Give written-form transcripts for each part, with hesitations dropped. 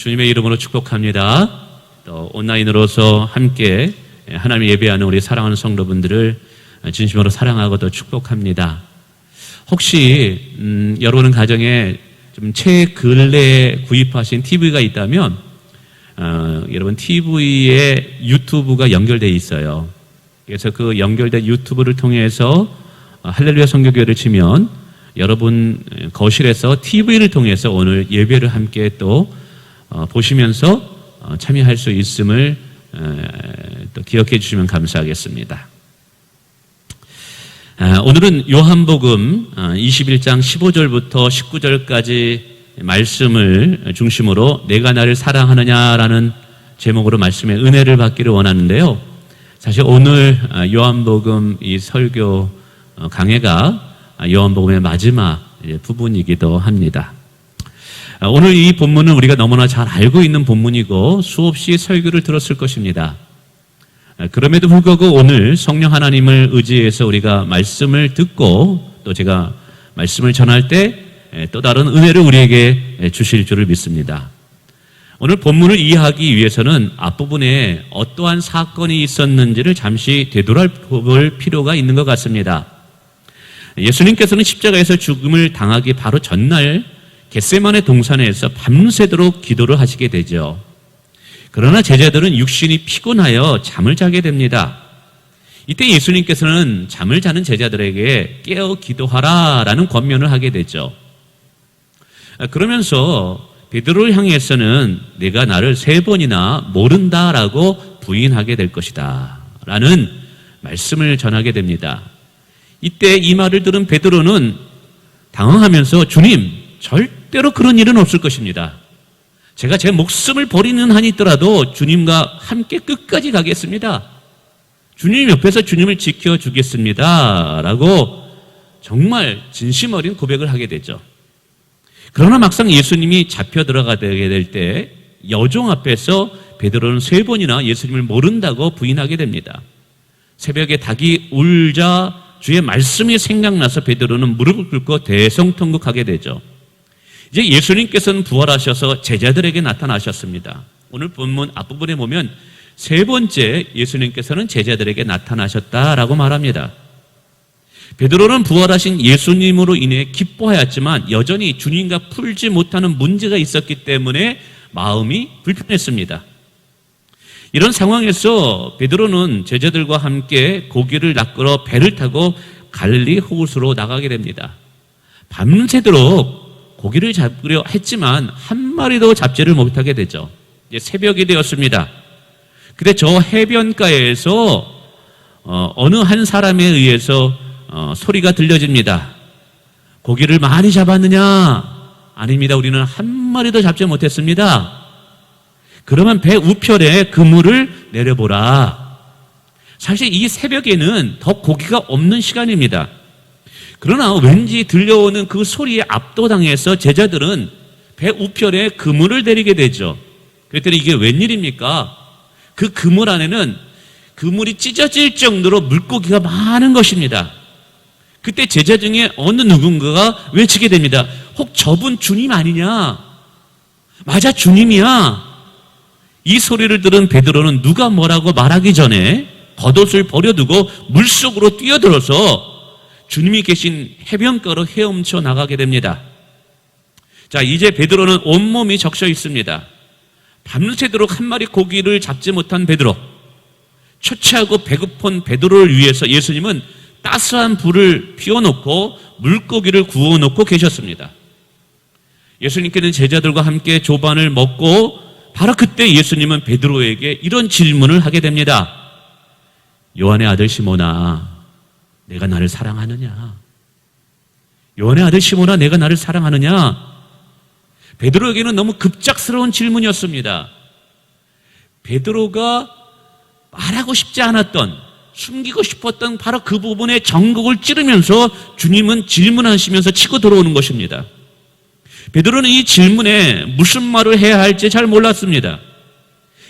주님의 이름으로 축복합니다. 또 온라인으로서 함께 하나님 예배하는 우리 사랑하는 성도분들을 진심으로 사랑하고 또 축복합니다. 혹시 여러분 가정에 좀 최근래에 구입하신 TV가 있다면 여러분 TV에 유튜브가 연결되어 있어요. 그래서 그 연결된 유튜브를 통해서 할렐루야 선교교회를 치면 여러분 거실에서 TV를 통해서 오늘 예배를 함께 또 보시면서 참여할 수 있음을 또 기억해 주시면 감사하겠습니다. 오늘은 요한복음 21장 15절부터 19절까지 말씀을 중심으로 내가 나를 사랑하느냐라는 제목으로 말씀의 은혜를 받기를 원하는데요. 사실 오늘 요한복음 이 설교 강해가 요한복음의 마지막 부분이기도 합니다. 오늘 이 본문은 우리가 너무나 잘 알고 있는 본문이고 수없이 설교를 들었을 것입니다. 그럼에도 불구하고 오늘 성령 하나님을 의지해서 우리가 말씀을 듣고 또 제가 말씀을 전할 때 또 다른 은혜를 우리에게 주실 줄을 믿습니다. 오늘 본문을 이해하기 위해서는 앞부분에 어떠한 사건이 있었는지를 잠시 되돌아볼 필요가 있는 것 같습니다. 예수님께서는 십자가에서 죽음을 당하기 바로 전날 겟세마네 동산에서 밤새도록 기도를 하시게 되죠. 그러나 제자들은 육신이 피곤하여 잠을 자게 됩니다. 이때 예수님께서는 잠을 자는 제자들에게 깨어 기도하라라는 권면을 하게 되죠. 그러면서 베드로를 향해서는 내가 나를 3번이나 모른다라고 부인하게 될 것이다 라는 말씀을 전하게 됩니다. 이때 이 말을 들은 베드로는 당황하면서 주님, 절대로 그런 일은 없을 것입니다. 제가 제 목숨을 버리는 한이 있더라도 주님과 함께 끝까지 가겠습니다. 주님 옆에서 주님을 지켜주겠습니다 라고 정말 진심 어린 고백을 하게 되죠. 그러나 막상 예수님이 잡혀 들어가게 될 때 여종 앞에서 베드로는 3번이나 예수님을 모른다고 부인하게 됩니다. 새벽에 닭이 울자 주의 말씀이 생각나서 베드로는 무릎을 꿇고 대성통곡하게 되죠. 이제 예수님께서는 부활하셔서 제자들에게 나타나셨습니다. 오늘 본문 앞부분에 보면 3번째 예수님께서는 제자들에게 나타나셨다라고 말합니다. 베드로는 부활하신 예수님으로 인해 기뻐하였지만 여전히 주님과 풀지 못하는 문제가 있었기 때문에 마음이 불편했습니다. 이런 상황에서 베드로는 제자들과 함께 고기를 낚으러 배를 타고 갈릴리 호수로 나가게 됩니다. 밤새도록 고기를 잡으려 했지만 한 마리도 잡지를 못하게 되죠. 이제 새벽이 되었습니다. 근데 저 해변가에서 어느 한 사람에 의해서 소리가 들려집니다. 고기를 많이 잡았느냐? 아닙니다. 우리는 한 마리도 잡지 못했습니다. 그러면 배 우편에 그물을 내려보라. 사실 이 새벽에는 더 고기가 없는 시간입니다. 그러나 왠지 들려오는 그 소리에 압도당해서 제자들은 배 우편에 그물을 내리게 되죠. 그랬더니 이게 웬일입니까? 그 그물 안에는 그물이 찢어질 정도로 물고기가 많은 것입니다. 그때 제자 중에 어느 누군가가 외치게 됩니다. 혹 저분 주님 아니냐? 맞아, 주님이야. 이 소리를 들은 베드로는 누가 뭐라고 말하기 전에 겉옷을 버려두고 물속으로 뛰어들어서 주님이 계신 해변가로 헤엄쳐 나가게 됩니다. 자, 이제 베드로는 온몸이 적셔 있습니다. 밤새도록 한 마리 고기를 잡지 못한 베드로, 초췌하고 배고픈 베드로를 위해서 예수님은 따스한 불을 피워놓고 물고기를 구워놓고 계셨습니다. 예수님께는 제자들과 함께 조반을 먹고 바로 그때 예수님은 베드로에게 이런 질문을 하게 됩니다. 요한의 아들 시몬아, 내가 나를 사랑하느냐? 요한의 아들 시몬아, 내가 나를 사랑하느냐? 베드로에게는 너무 급작스러운 질문이었습니다. 베드로가 말하고 싶지 않았던, 숨기고 싶었던 바로 그 부분에 전곡을 찌르면서 주님은 질문하시면서 치고 들어오는 것입니다. 베드로는 이 질문에 무슨 말을 해야 할지 잘 몰랐습니다.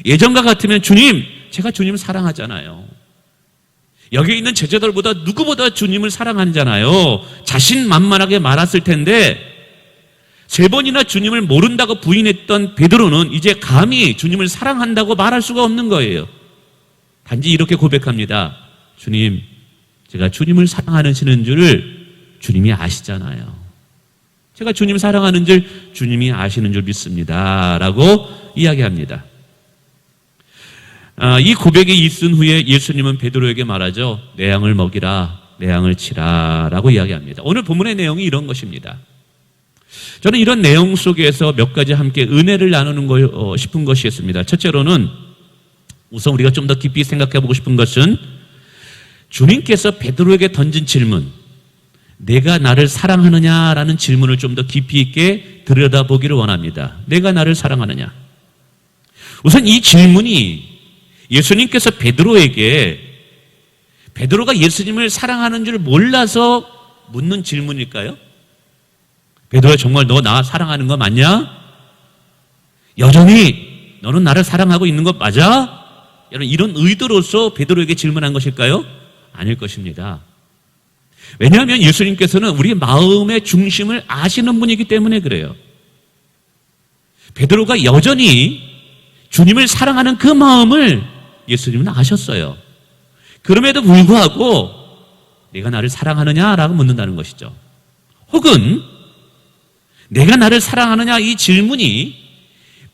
예전과 같으면 주님, 제가 주님 사랑하잖아요. 여기 있는 제자들보다 누구보다 주님을 사랑하잖아요. 자신만만하게 말았을 텐데 3번이나 주님을 모른다고 부인했던 베드로는 이제 감히 주님을 사랑한다고 말할 수가 없는 거예요. 단지 이렇게 고백합니다. 주님, 제가 주님을 사랑하시는 줄을 주님이 아시잖아요. 제가 주님 사랑하는 줄 주님이 아시는 줄 믿습니다. 라고 이야기합니다. 이 고백이 있은 후에 예수님은 베드로에게 말하죠. 내 양을 먹이라, 내 양을 치라 라고 이야기합니다. 오늘 본문의 내용이 이런 것입니다. 저는 이런 내용 속에서 몇 가지 함께 은혜를 나누는 싶은 것이 있습니다. 첫째로는 우선 우리가 좀 더 깊이 생각해 보고 싶은 것은 주님께서 베드로에게 던진 질문, 내가 나를 사랑하느냐라는 질문을 좀 더 깊이 있게 들여다보기를 원합니다. 내가 나를 사랑하느냐. 우선 이 질문이 예수님께서 베드로가 예수님을 사랑하는 줄 몰라서 묻는 질문일까요? 베드로야, 정말 너 나 사랑하는 거 맞냐? 여전히 너는 나를 사랑하고 있는 거 맞아? 여러분, 이런 의도로서 베드로에게 질문한 것일까요? 아닐 것입니다. 왜냐하면 예수님께서는 우리의 마음의 중심을 아시는 분이기 때문에 그래요. 베드로가 여전히 주님을 사랑하는 그 마음을 예수님은 아셨어요. 그럼에도 불구하고 내가 나를 사랑하느냐라고 묻는다는 것이죠. 혹은 내가 나를 사랑하느냐, 이 질문이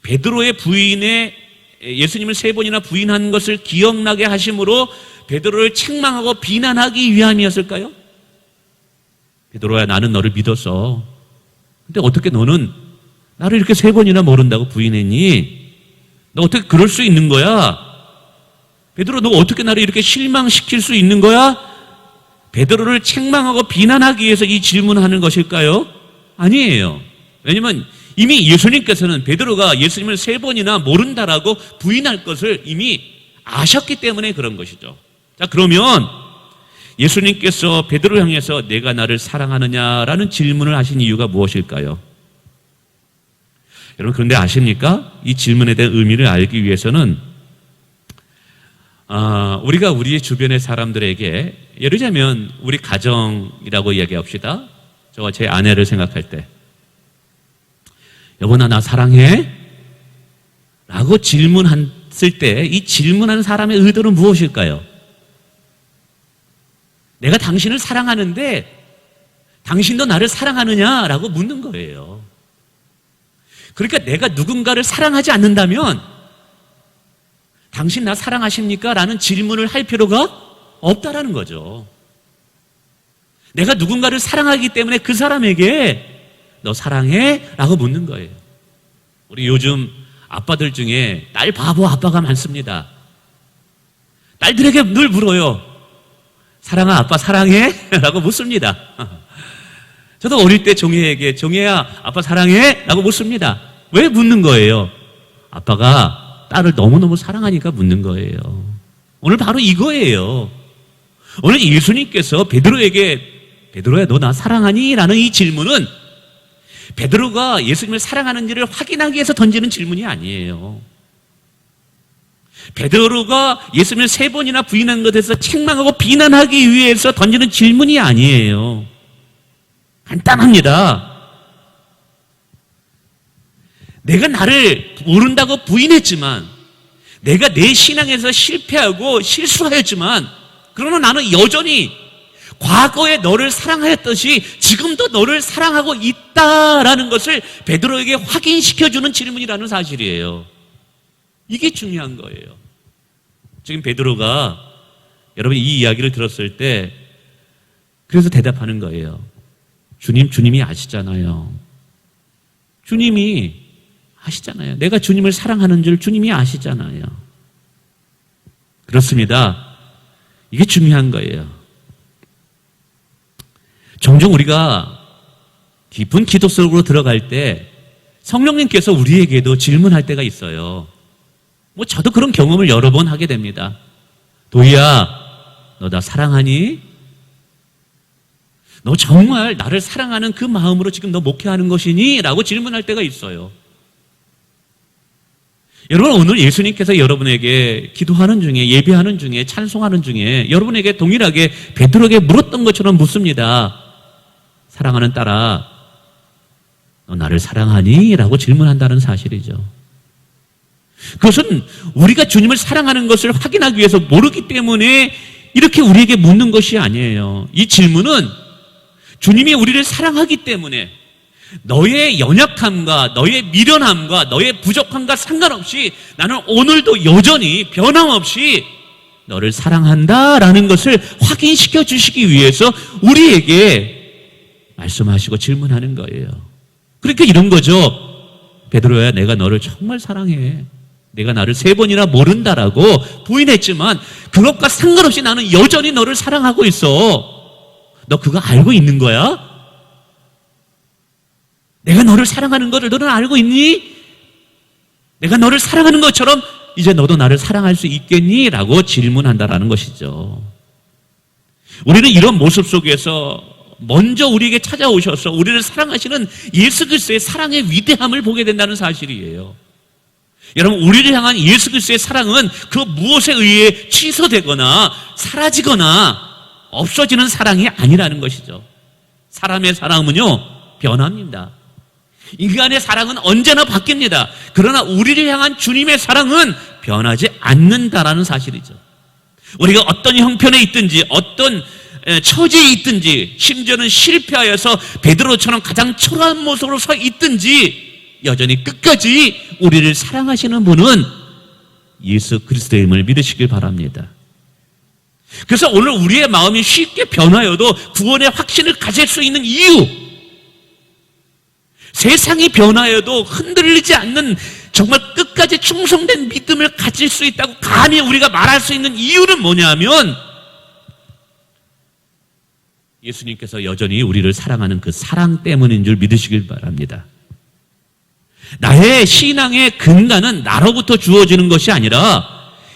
베드로의 부인의 예수님을 3번이나 부인한 것을 기억나게 하심으로 베드로를 책망하고 비난하기 위함이었을까요? 베드로야, 나는 너를 믿었어. 근데 어떻게 너는 나를 이렇게 3번이나 모른다고 부인했니? 너 어떻게 그럴 수 있는 거야? 베드로, 너 어떻게 나를 이렇게 실망시킬 수 있는 거야? 베드로를 책망하고 비난하기 위해서 이 질문하는 것일까요? 아니에요. 왜냐하면 이미 예수님께서는 베드로가 예수님을 3번이나 모른다라고 부인할 것을 이미 아셨기 때문에 그런 것이죠. 자, 그러면 예수님께서 베드로를 향해서 내가 나를 사랑하느냐라는 질문을 하신 이유가 무엇일까요? 여러분, 그런데 아십니까? 이 질문에 대한 의미를 알기 위해서는 우리가 우리의 주변의 사람들에게, 예를 들자면 우리 가정이라고 이야기합시다. 저와 제 아내를 생각할 때, 여보, 나 사랑해? 라고 질문했을 때 이 질문한 사람의 의도는 무엇일까요? 내가 당신을 사랑하는데 당신도 나를 사랑하느냐라고 묻는 거예요. 그러니까 내가 누군가를 사랑하지 않는다면 당신 나 사랑하십니까? 라는 질문을 할 필요가 없다라는 거죠. 내가 누군가를 사랑하기 때문에 그 사람에게 너 사랑해? 라고 묻는 거예요. 우리 요즘 아빠들 중에 딸 바보 아빠가 많습니다. 딸들에게 늘 물어요. 사랑아, 아빠 사랑해? 라고 묻습니다. 저도 어릴 때 종혜에게, 종혜야, 아빠 사랑해? 라고 묻습니다. 왜 묻는 거예요? 아빠가 딸을 너무너무 사랑하니까 묻는 거예요. 오늘 바로 이거예요. 오늘 예수님께서 베드로에게, 베드로야, 너 나 사랑하니? 라는 이 질문은 베드로가 예수님을 사랑하는지를 확인하기 위해서 던지는 질문이 아니에요. 베드로가 예수님을 3번이나 부인한 것에서 책망하고 비난하기 위해서 던지는 질문이 아니에요. 간단합니다. 내가 나를 모른다고 부인했지만, 내가 내 신앙에서 실패하고 실수하였지만, 그러나 나는 여전히 과거에 너를 사랑하였듯이 지금도 너를 사랑하고 있다라는 것을 베드로에게 확인시켜주는 질문이라는 사실이에요. 이게 중요한 거예요. 지금 베드로가, 여러분 이 이야기를 들었을 때 그래서 대답하는 거예요. 주님이 아시잖아요. 주님이 아시잖아요. 내가 주님을 사랑하는 줄 주님이 아시잖아요. 그렇습니다. 이게 중요한 거예요. 종종 우리가 깊은 기도 속으로 들어갈 때 성령님께서 우리에게도 질문할 때가 있어요. 저도 그런 경험을 여러 번 하게 됩니다. 도희야, 너 나 사랑하니? 너 정말 나를 사랑하는 그 마음으로 지금 너 목회하는 것이니? 라고 질문할 때가 있어요. 여러분, 오늘 예수님께서 여러분에게 기도하는 중에, 예배하는 중에, 찬송하는 중에 여러분에게 동일하게 베드로에게 물었던 것처럼 묻습니다. 사랑하는 딸아, 너 나를 사랑하니? 라고 질문한다는 사실이죠. 그것은 우리가 주님을 사랑하는 것을 확인하기 위해서 모르기 때문에 이렇게 우리에게 묻는 것이 아니에요. 이 질문은 주님이 우리를 사랑하기 때문에 너의 연약함과 너의 미련함과 너의 부족함과 상관없이 나는 오늘도 여전히 변함없이 너를 사랑한다라는 것을 확인시켜 주시기 위해서 우리에게 말씀하시고 질문하는 거예요. 그러니까 이런 거죠. 베드로야, 내가 너를 정말 사랑해. 내가 나를 3번이나 모른다라고 부인했지만 그것과 상관없이 나는 여전히 너를 사랑하고 있어. 너 그거 알고 있는 거야? 내가 너를 사랑하는 것을 너는 알고 있니? 내가 너를 사랑하는 것처럼 이제 너도 나를 사랑할 수 있겠니? 라고 질문한다라는 것이죠. 우리는 이런 모습 속에서 먼저 우리에게 찾아오셔서 우리를 사랑하시는 예수 그리스도의 사랑의 위대함을 보게 된다는 사실이에요. 여러분, 우리를 향한 예수 그리스도의 사랑은 그 무엇에 의해 취소되거나 사라지거나 없어지는 사랑이 아니라는 것이죠. 사람의 사랑은요, 변합니다. 인간의 사랑은 언제나 바뀝니다. 그러나 우리를 향한 주님의 사랑은 변하지 않는다라는 사실이죠. 우리가 어떤 형편에 있든지 어떤 처지에 있든지 심지어는 실패하여서 베드로처럼 가장 초라한 모습으로 서 있든지 여전히 끝까지 우리를 사랑하시는 분은 예수 그리스도임을 믿으시길 바랍니다. 그래서 오늘 우리의 마음이 쉽게 변하여도 구원의 확신을 가질 수 있는 이유, 세상이 변하여도 흔들리지 않는 정말 끝까지 충성된 믿음을 가질 수 있다고 감히 우리가 말할 수 있는 이유는 뭐냐면 예수님께서 여전히 우리를 사랑하는 그 사랑 때문인 줄 믿으시길 바랍니다. 나의 신앙의 근간은 나로부터 주어지는 것이 아니라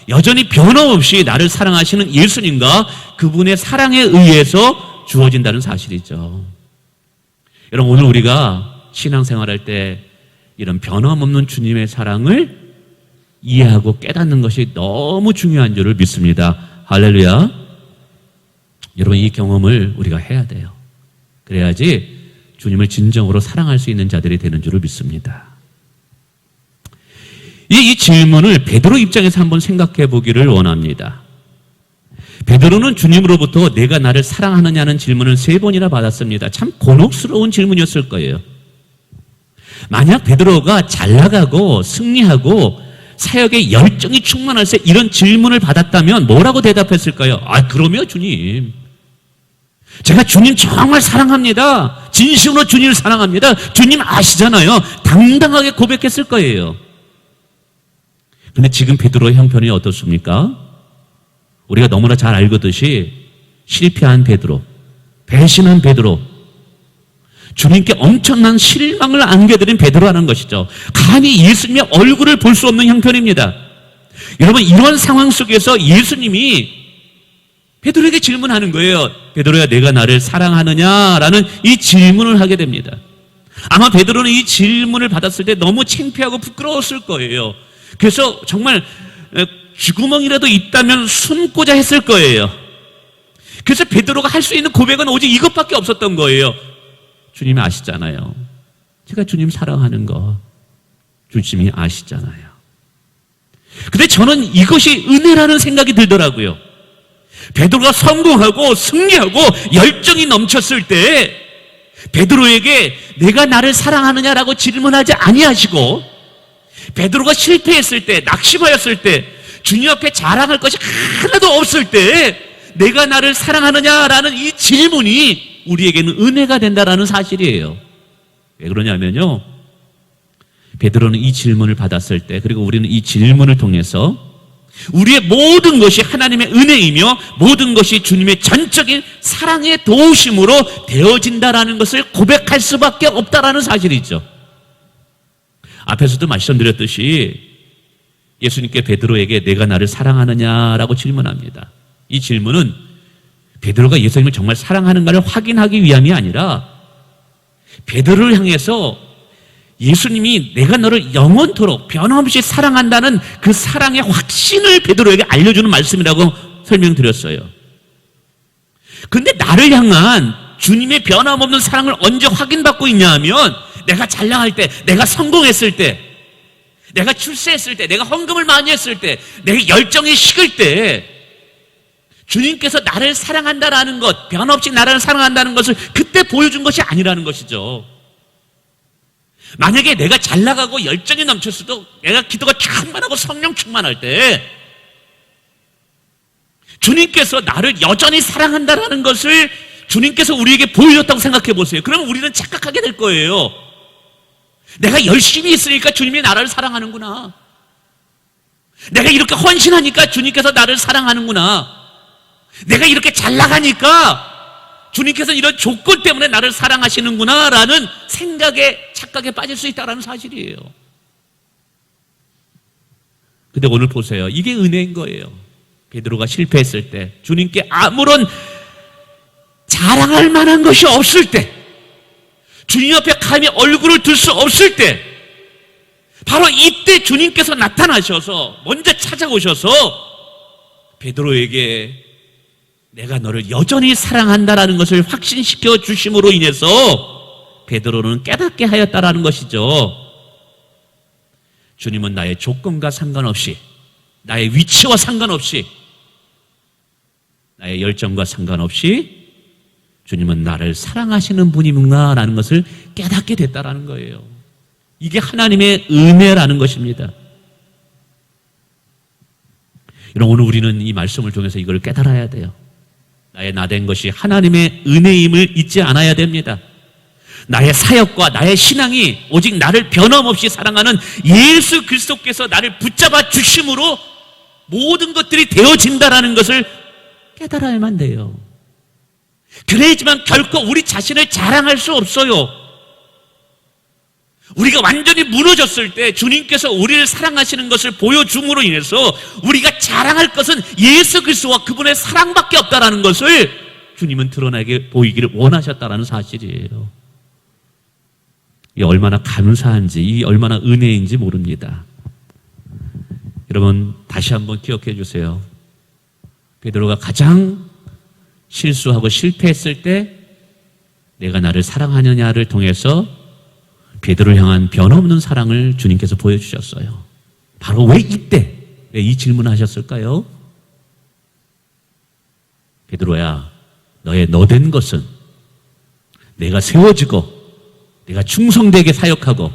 여전히 변함없이 나를 사랑하시는 예수님과 그분의 사랑에 의해서 주어진다는 사실이죠. 여러분, 오늘 우리가 신앙생활할 때 이런 변함없는 주님의 사랑을 이해하고 깨닫는 것이 너무 중요한 줄을 믿습니다. 할렐루야. 여러분, 이 경험을 우리가 해야 돼요. 그래야지 주님을 진정으로 사랑할 수 있는 자들이 되는 줄을 믿습니다. 이 질문을 베드로 입장에서 한번 생각해 보기를 원합니다. 베드로는 주님으로부터 내가 나를 사랑하느냐는 질문을 3번이나 받았습니다. 참 곤혹스러운 질문이었을 거예요. 만약 베드로가 잘 나가고 승리하고 사역에 열정이 충만할 때 이런 질문을 받았다면 뭐라고 대답했을까요? 그럼요, 주님. 제가 주님 정말 사랑합니다. 진심으로 주님을 사랑합니다. 주님 아시잖아요. 당당하게 고백했을 거예요. 근데 지금 베드로의 형편이 어떻습니까? 우리가 너무나 잘 알거듯이 실패한 베드로, 배신한 베드로, 주님께 엄청난 실망을 안겨드린 베드로라는 것이죠. 감히 예수님의 얼굴을 볼 수 없는 형편입니다. 여러분, 이런 상황 속에서 예수님이 베드로에게 질문하는 거예요. 베드로야, 내가 나를 사랑하느냐라는 이 질문을 하게 됩니다. 아마 베드로는 이 질문을 받았을 때 너무 창피하고 부끄러웠을 거예요. 그래서 정말 쥐구멍이라도 있다면 숨고자 했을 거예요. 그래서 베드로가 할 수 있는 고백은 오직 이것밖에 없었던 거예요. 주님이 아시잖아요. 제가 주님 사랑하는 거 주님이 아시잖아요. 근데 저는 이것이 은혜라는 생각이 들더라고요. 베드로가 성공하고 승리하고 열정이 넘쳤을 때 베드로에게 내가 나를 사랑하느냐라고 질문하지 아니하시고, 베드로가 실패했을 때, 낙심하였을 때, 주님 앞에 자랑할 것이 하나도 없을 때 내가 나를 사랑하느냐라는 이 질문이 우리에게는 은혜가 된다라는 사실이에요. 왜 그러냐면요, 베드로는 이 질문을 받았을 때, 그리고 우리는 이 질문을 통해서 우리의 모든 것이 하나님의 은혜이며 모든 것이 주님의 전적인 사랑의 도우심으로 되어진다라는 것을 고백할 수밖에 없다라는 사실이죠. 앞에서도 말씀드렸듯이 예수님께 베드로에게 내가 나를 사랑하느냐라고 질문합니다. 이 질문은 베드로가 예수님을 정말 사랑하는가를 확인하기 위함이 아니라 베드로를 향해서 예수님이 내가 너를 영원토록 변함없이 사랑한다는 그 사랑의 확신을 베드로에게 알려주는 말씀이라고 설명드렸어요. 그런데 나를 향한 주님의 변함없는 사랑을 언제 확인받고 있냐 하면 내가 잘 나갈 때, 내가 성공했을 때, 내가 출세했을 때, 내가 헌금을 많이 했을 때, 내가 열정이 식을 때 주님께서 나를 사랑한다라는 것, 변함없이 나를 사랑한다는 것을 그때 보여준 것이 아니라는 것이죠. 만약에 내가 잘 나가고 열정이 넘쳤어도 내가 기도가 충만하고 성령 충만할 때 주님께서 나를 여전히 사랑한다라는 것을 주님께서 우리에게 보여줬다고 생각해 보세요. 그러면 우리는 착각하게 될 거예요. 내가 열심히 있으니까 주님이 나를 사랑하는구나. 내가 이렇게 헌신하니까 주님께서 나를 사랑하는구나. 내가 이렇게 잘 나가니까 주님께서 이런 조건 때문에 나를 사랑하시는구나 라는 생각에, 착각에 빠질 수 있다는 사실이에요. 근데 오늘 보세요. 이게 은혜인 거예요. 베드로가 실패했을 때, 주님께 아무런 자랑할 만한 것이 없을 때, 주님 앞에 감히 얼굴을 들 수 없을 때, 바로 이때 주님께서 나타나셔서 먼저 찾아오셔서 베드로에게 내가 너를 여전히 사랑한다라는 것을 확신시켜 주심으로 인해서 베드로는 깨닫게 하였다라는 것이죠. 주님은 나의 조건과 상관없이, 나의 위치와 상관없이, 나의 열정과 상관없이 주님은 나를 사랑하시는 분이구나라는 것을 깨닫게 됐다라는 거예요. 이게 하나님의 은혜라는 것입니다. 여러분, 오늘 우리는 이 말씀을 통해서 이걸 깨달아야 돼요. 나의 나된 것이 하나님의 은혜임을 잊지 않아야 됩니다. 나의 사역과 나의 신앙이 오직 나를 변함없이 사랑하는 예수 그리스도께서 나를 붙잡아 주심으로 모든 것들이 되어진다라는 것을 깨달아야만 돼요. 그래야지만 결코 우리 자신을 자랑할 수 없어요. 우리가 완전히 무너졌을 때 주님께서 우리를 사랑하시는 것을 보여줌으로 인해서 우리가 자랑할 것은 예수 그리스도와 그분의 사랑밖에 없다라는 것을 주님은 드러나게 보이기를 원하셨다라는 사실이에요. 이 얼마나 감사한지, 이 얼마나 은혜인지 모릅니다. 여러분, 다시 한번 기억해 주세요. 베드로가 가장 실수하고 실패했을 때 내가 나를 사랑하느냐를 통해서 베드로를 향한 변함없는 사랑을 주님께서 보여주셨어요. 바로 왜 이때, 왜 이 질문을 하셨을까요? 베드로야, 너의 너된 것은 내가 세워지고 내가 충성되게 사역하고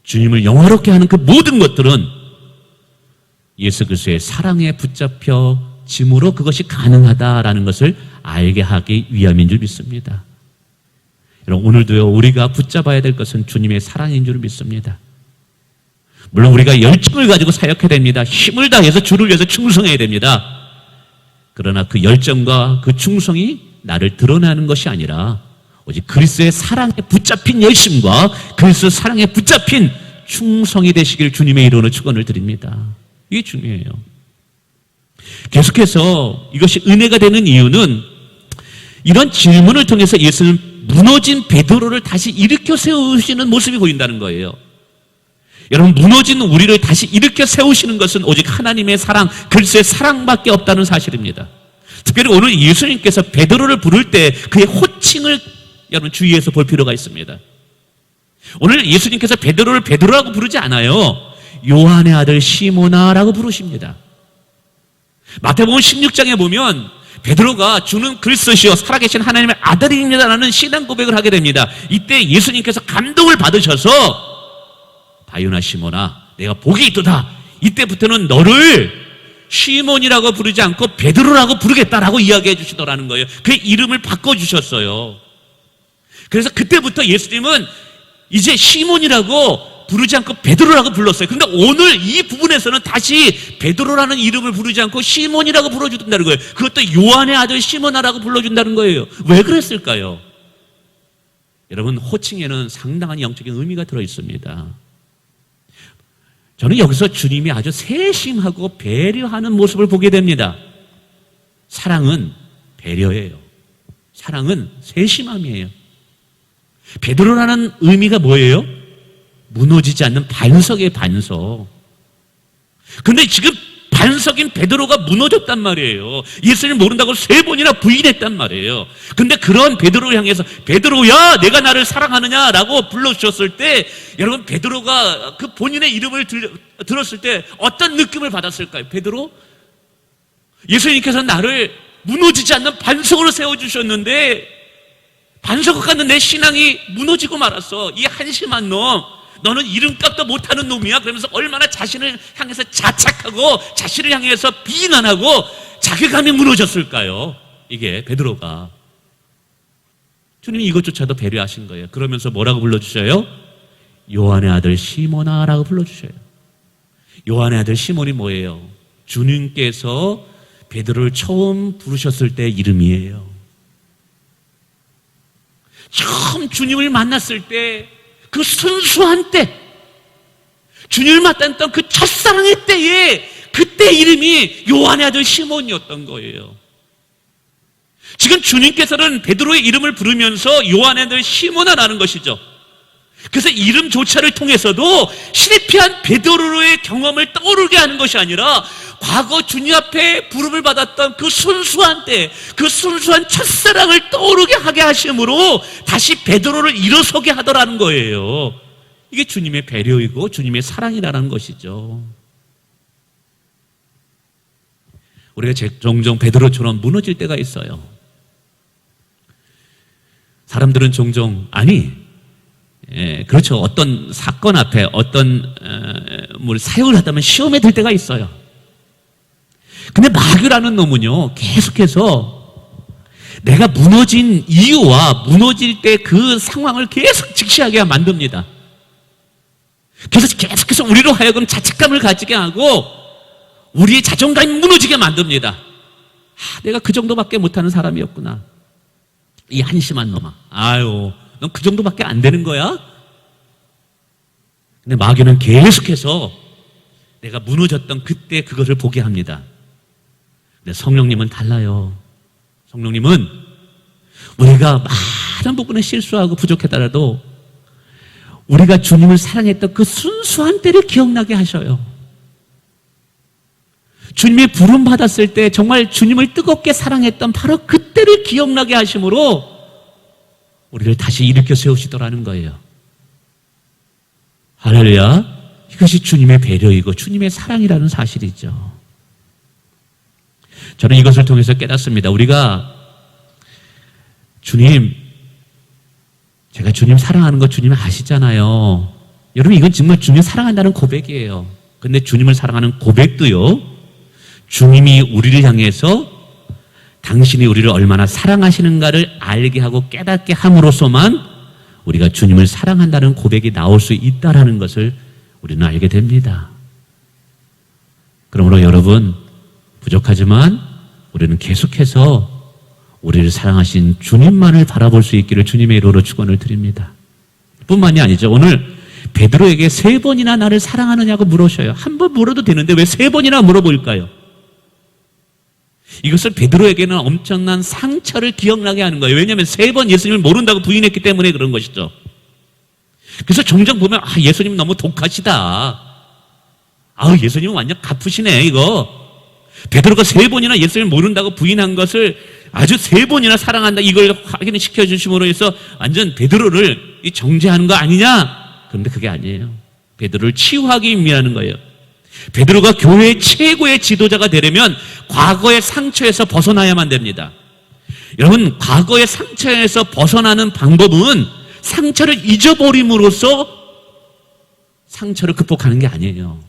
주님을 영화롭게 하는 그 모든 것들은 예수 그리스도의 사랑에 붙잡혀 짐으로 그것이 가능하다라는 것을 알게 하기 위함인 줄 믿습니다. 여러분, 오늘도요, 우리가 붙잡아야 될 것은 주님의 사랑인 줄 믿습니다. 물론 우리가 열정을 가지고 사역해야 됩니다. 힘을 다해서 주를 위해서 충성해야 됩니다. 그러나 그 열정과 그 충성이 나를 드러나는 것이 아니라 오직 그리스도의 사랑에 붙잡힌 열심과 그리스도의 사랑에 붙잡힌 충성이 되시길 주님의 이름으로 축원을 드립니다. 이게 중요해요. 계속해서 이것이 은혜가 되는 이유는 이런 질문을 통해서 예수는 무너진 베드로를 다시 일으켜 세우시는 모습이 보인다는 거예요. 여러분, 무너진 우리를 다시 일으켜 세우시는 것은 오직 하나님의 사랑, 그리스도의 사랑밖에 없다는 사실입니다. 특별히 오늘 예수님께서 베드로를 부를 때 그의 호칭을 여러분 주의해서 볼 필요가 있습니다. 오늘 예수님께서 베드로를 베드로라고 부르지 않아요. 요한의 아들 시모나라고 부르십니다. 마태복음 16장에 보면 베드로가 주는 그리스도시요 살아계신 하나님의 아들입니다라는 신앙 고백을 하게 됩니다. 이때 예수님께서 감동을 받으셔서 바요나 시몬아, 내가 복이 있도다. 이때부터는 너를 시몬이라고 부르지 않고 베드로라고 부르겠다라고 이야기해 주시더라는 거예요. 그 이름을 바꿔주셨어요. 그래서 그때부터 예수님은 이제 시몬이라고 부르지 않고 베드로라고 불렀어요. 그런데 오늘 이 부분에서는 다시 베드로라는 이름을 부르지 않고 시몬이라고 불러준다는 거예요. 그것도 요한의 아들 시몬아라고 불러준다는 거예요. 왜 그랬을까요? 여러분, 호칭에는 상당한 영적인 의미가 들어있습니다. 저는 여기서 주님이 아주 세심하고 배려하는 모습을 보게 됩니다. 사랑은 배려예요. 사랑은 세심함이에요. 베드로라는 의미가 뭐예요? 무너지지 않는 반석의 반석. 그런데 지금 반석인 베드로가 무너졌단 말이에요. 예수님을 모른다고 3번이나 부인했단 말이에요. 근데 그런 베드로를 향해서 베드로야 내가 나를 사랑하느냐라고 불러주셨을 때 여러분 베드로가 그 본인의 이름을 들었을 때 어떤 느낌을 받았을까요? 베드로? 예수님께서 나를 무너지지 않는 반석으로 세워주셨는데 반석 같은 내 신앙이 무너지고 말았어. 이 한심한 놈, 너는 이름값도 못하는 놈이야. 그러면서 얼마나 자신을 향해서 자책하고 자신을 향해서 비난하고 자괴감이 무너졌을까요? 이게 베드로가. 주님이 이것조차도 배려하신 거예요. 그러면서 뭐라고 불러주셔요? 요한의 아들 시몬아라고 불러주셔요. 요한의 아들 시몬이 뭐예요? 주님께서 베드로를 처음 부르셨을 때 이름이에요. 처음 주님을 만났을 때 그 순수한 때, 주님을 만났던 그 첫사랑의 때에 그때 이름이 요한의 아들 시몬이었던 거예요. 지금 주님께서는 베드로의 이름을 부르면서 요한의 아들 시몬아라는 것이죠. 그래서 이름조차를 통해서도 시리피한 베드로의 경험을 떠오르게 하는 것이 아니라 과거 주님 앞에 부름을 받았던 그 순수한 때, 그 순수한 첫사랑을 떠오르게 하게 하심으로 다시 베드로를 일어서게 하더라는 거예요. 이게 주님의 배려이고 주님의 사랑이라는 것이죠. 우리가 종종 베드로처럼 무너질 때가 있어요. 사람들은 종종 그렇죠. 어떤 사건 앞에 어떤 사역을 하다면 시험에 들 때가 있어요. 근데 마귀라는 놈은요, 계속해서 내가 무너진 이유와 무너질 때 그 상황을 계속 직시하게 만듭니다. 그래서 계속해서 우리로 하여금 자책감을 가지게 하고 우리의 자존감이 무너지게 만듭니다. 내가 그 정도밖에 못하는 사람이었구나. 이 한심한 놈아. 아유, 넌 그 정도밖에 안 되는 거야? 근데 마귀는 계속해서 내가 무너졌던 그때 그것을 보게 합니다. 근데 성령님은 달라요. 성령님은 우리가 많은 부분에 실수하고 부족했더라도 우리가 주님을 사랑했던 그 순수한 때를 기억나게 하셔요. 주님의 부름 받았을 때 정말 주님을 뜨겁게 사랑했던 바로 그때를 기억나게 하심으로 우리를 다시 일으켜 세우시더라는 거예요. 할렐루야. 이것이 주님의 배려이고 주님의 사랑이라는 사실이죠. 저는 이것을 통해서 깨닫습니다. 우리가 제가 주님 사랑하는 거 주님 아시잖아요. 여러분, 이건 정말 주님 사랑한다는 고백이에요. 근데 주님을 사랑하는 고백도요, 주님이 우리를 향해서 당신이 우리를 얼마나 사랑하시는가를 알게 하고 깨닫게 함으로써만 우리가 주님을 사랑한다는 고백이 나올 수 있다는 것을 우리는 알게 됩니다. 그러므로 여러분, 부족하지만 우리는 계속해서 우리를 사랑하신 주님만을 바라볼 수 있기를 주님의 이름으로 축원을 드립니다. 뿐만이 아니죠. 오늘 베드로에게 3번이나 나를 사랑하느냐고 물으셔요. 한 번 물어도 되는데 왜 3번이나 물어볼까요? 이것은 베드로에게는 엄청난 상처를 기억나게 하는 거예요. 왜냐하면 3번 예수님을 모른다고 부인했기 때문에 그런 것이죠. 그래서 종종 보면 예수님 너무 독하시다. 예수님은 완전 갚으시네 이거. 베드로가 3번이나 예수님을 모른다고 부인한 것을 아주 3번이나 사랑한다 이걸 확인을 시켜주심으로 해서 완전 베드로를 정죄하는 거 아니냐? 그런데 그게 아니에요. 베드로를 치유하기 위하는 거예요. 베드로가 교회의 최고의 지도자가 되려면 과거의 상처에서 벗어나야만 됩니다. 여러분, 과거의 상처에서 벗어나는 방법은 상처를 잊어버림으로써 상처를 극복하는 게 아니에요.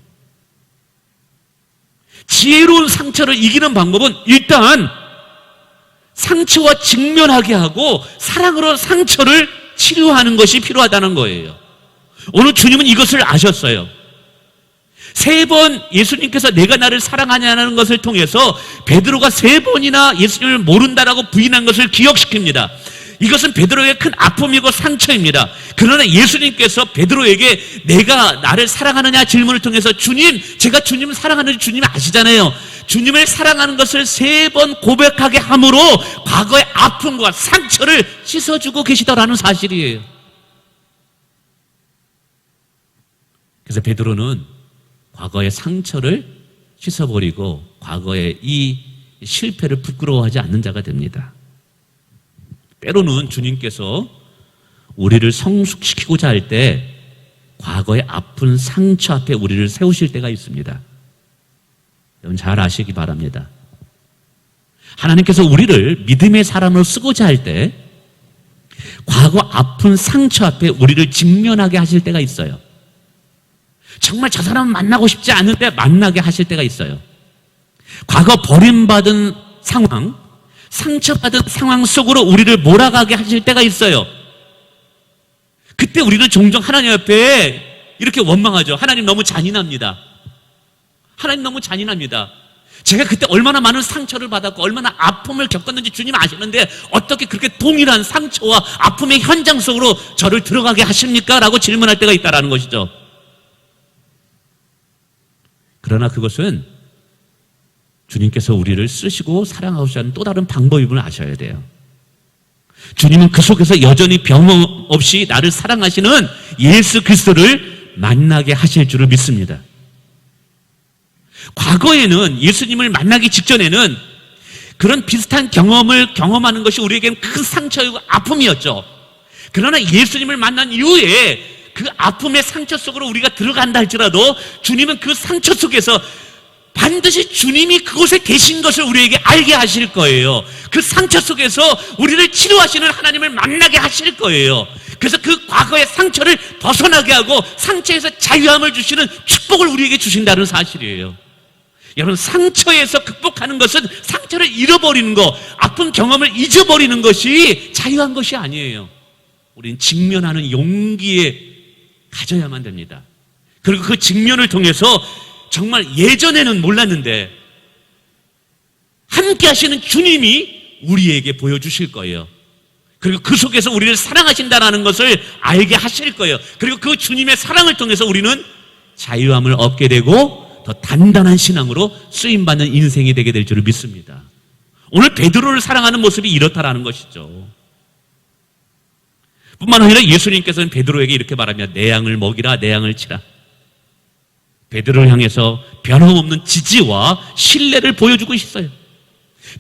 지혜로운 상처를 이기는 방법은 일단 상처와 직면하게 하고 사랑으로 상처를 치료하는 것이 필요하다는 거예요. 오늘 주님은 이것을 아셨어요. 3번 예수님께서 내가 나를 사랑하냐는 것을 통해서 베드로가 3번이나 예수님을 모른다라고 부인한 것을 기억시킵니다. 이것은 베드로의 큰 아픔이고 상처입니다. 그러나 예수님께서 베드로에게 내가 나를 사랑하느냐 질문을 통해서 제가 주님을 사랑하는지 주님이 아시잖아요. 주님을 사랑하는 것을 3번 고백하게 함으로 과거의 아픔과 상처를 씻어주고 계시더라는 사실이에요. 그래서 베드로는 과거의 상처를 씻어버리고 과거의 이 실패를 부끄러워하지 않는 자가 됩니다. 때로는 주님께서 우리를 성숙시키고자 할 때 과거의 아픈 상처 앞에 우리를 세우실 때가 있습니다. 여러분 잘 아시기 바랍니다. 하나님께서 우리를 믿음의 사람으로 쓰고자 할 때 과거 아픈 상처 앞에 우리를 직면하게 하실 때가 있어요. 정말 저 사람은 만나고 싶지 않은데 만나게 하실 때가 있어요. 과거 버림받은 상황, 상처받은 상황 속으로 우리를 몰아가게 하실 때가 있어요. 그때 우리는 종종 하나님 앞에 이렇게 원망하죠. 하나님 너무 잔인합니다. 하나님 너무 잔인합니다. 제가 그때 얼마나 많은 상처를 받았고 얼마나 아픔을 겪었는지 주님 아시는데 어떻게 그렇게 동일한 상처와 아픔의 현장 속으로 저를 들어가게 하십니까? 라고 질문할 때가 있다는 것이죠. 그러나 그것은 주님께서 우리를 쓰시고 사랑하고자 하는 또 다른 방법임을 아셔야 돼요. 주님은 그 속에서 여전히 변함 없이 나를 사랑하시는 예수 그리스도를 만나게 하실 줄을 믿습니다. 과거에는 예수님을 만나기 직전에는 그런 비슷한 경험을 경험하는 것이 우리에게는 큰 상처이고 아픔이었죠. 그러나 예수님을 만난 이후에 그 아픔의 상처 속으로 우리가 들어간다 할지라도 주님은 그 상처 속에서 반드시 주님이 그곳에 계신 것을 우리에게 알게 하실 거예요. 그 상처 속에서 우리를 치료하시는 하나님을 만나게 하실 거예요. 그래서 그 과거의 상처를 벗어나게 하고 상처에서 자유함을 주시는 축복을 우리에게 주신다는 사실이에요. 여러분, 상처에서 극복하는 것은 상처를 잃어버리는 것, 아픈 경험을 잊어버리는 것이 자유한 것이 아니에요. 우리는 직면하는 용기에 가져야만 됩니다. 그리고 그 직면을 통해서 정말 예전에는 몰랐는데 함께 하시는 주님이 우리에게 보여주실 거예요. 그리고 그 속에서 우리를 사랑하신다는 것을 알게 하실 거예요. 그리고 그 주님의 사랑을 통해서 우리는 자유함을 얻게 되고 더 단단한 신앙으로 쓰임받는 인생이 되게 될 줄을 믿습니다. 오늘 베드로를 사랑하는 모습이 이렇다라는 것이죠. 뿐만 아니라 예수님께서는 베드로에게 이렇게 말합니다. 내 양을 먹이라, 내 양을 치라. 베드로를 향해서 변함없는 지지와 신뢰를 보여주고 있어요.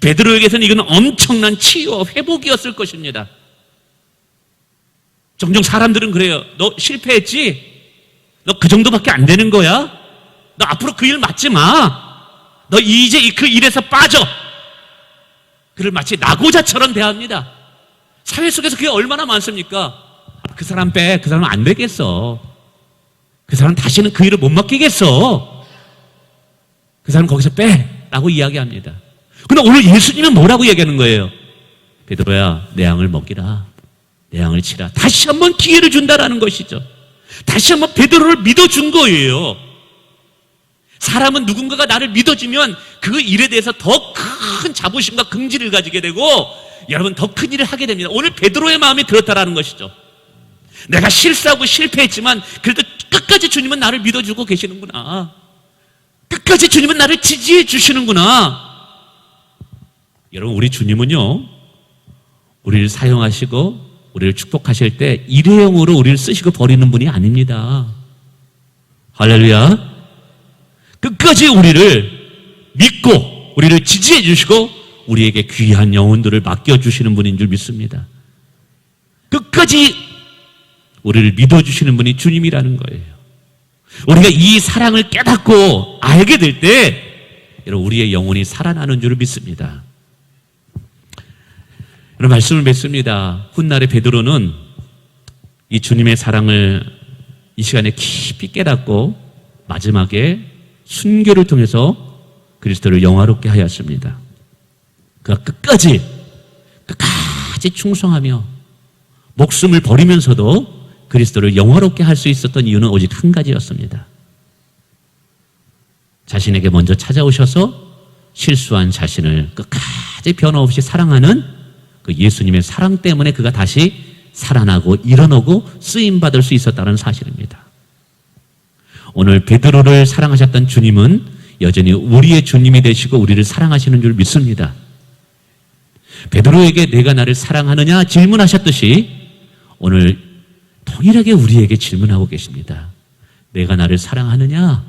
베드로에게서는 이건 엄청난 치유와 회복이었을 것입니다. 종종 사람들은 그래요. 너 실패했지? 너 그 정도밖에 안 되는 거야? 너 앞으로 그 일 맡지 마. 너 이제 그 일에서 빠져. 그를 마치 낙오자처럼 대합니다. 사회 속에서 그게 얼마나 많습니까? 그 사람 빼. 그 사람은 안 되겠어. 그 사람 다시는 그 일을 못 맡기겠어. 그 사람 거기서 빼. 라고 이야기합니다. 근데 오늘 예수님은 뭐라고 얘기하는 거예요? 베드로야, 내 양을 먹이라. 내 양을 치라. 다시 한번 기회를 준다라는 것이죠. 다시 한번 베드로를 믿어준 거예요. 사람은 누군가가 나를 믿어주면 그 일에 대해서 더 큰 자부심과 긍지를 가지게 되고 여러분 더 큰 일을 하게 됩니다. 오늘 베드로의 마음이 그렇다라는 것이죠. 내가 실수하고 실패했지만 그래도 끝까지 주님은 나를 믿어주고 계시는구나. 끝까지 주님은 나를 지지해 주시는구나. 여러분, 우리 주님은요, 우리를 사용하시고 우리를 축복하실 때 일회용으로 우리를 쓰시고 버리는 분이 아닙니다. 할렐루야. 끝까지 우리를 믿고 우리를 지지해 주시고 우리에게 귀한 영혼들을 맡겨주시는 분인 줄 믿습니다. 끝까지 우리를 믿어주시는 분이 주님이라는 거예요. 우리가 이 사랑을 깨닫고 알게 될 때 여러분, 우리의 영혼이 살아나는 줄 믿습니다. 여러분, 말씀을 맺습니다. 훗날에 베드로는 이 주님의 사랑을 이 시간에 깊이 깨닫고 마지막에 순교를 통해서 그리스도를 영화롭게 하였습니다. 그가 끝까지 충성하며 목숨을 버리면서도 그리스도를 영화롭게 할 수 있었던 이유는 오직 한 가지였습니다. 자신에게 먼저 찾아오셔서 실수한 자신을 끝까지 변함없이 사랑하는 그 예수님의 사랑 때문에 그가 다시 살아나고 일어나고 쓰임받을 수 있었다는 사실입니다. 오늘 베드로를 사랑하셨던 주님은 여전히 우리의 주님이 되시고 우리를 사랑하시는 줄 믿습니다. 베드로에게 내가 나를 사랑하느냐 질문하셨듯이 오늘 동일하게 우리에게 질문하고 계십니다. 내가 나를 사랑하느냐?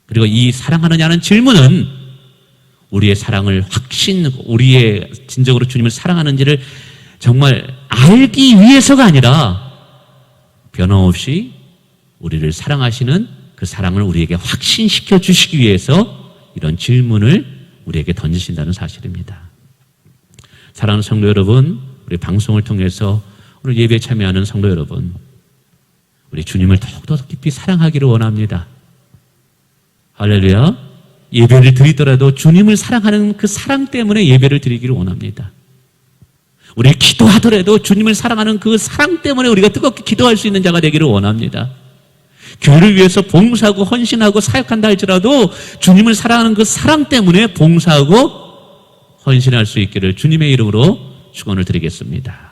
그리고 이 사랑하느냐는 질문은 우리의 사랑을 우리의 진정으로 주님을 사랑하는지를 정말 알기 위해서가 아니라 변함없이 우리를 사랑하시는 그 사랑을 우리에게 확신시켜 주시기 위해서 이런 질문을 우리에게 던지신다는 사실입니다. 사랑하는 성도 여러분, 우리 방송을 통해서 오늘 예배에 참여하는 성도 여러분, 우리 주님을 더욱더 깊이 사랑하기를 원합니다. 할렐루야. 예배를 드리더라도 주님을 사랑하는 그 사랑 때문에 예배를 드리기를 원합니다. 우리 기도하더라도 주님을 사랑하는 그 사랑 때문에 우리가 뜨겁게 기도할 수 있는 자가 되기를 원합니다. 교회를 위해서 봉사하고 헌신하고 사역한다 할지라도 주님을 사랑하는 그 사랑 때문에 봉사하고 헌신할 수 있기를 주님의 이름으로 축원을 드리겠습니다.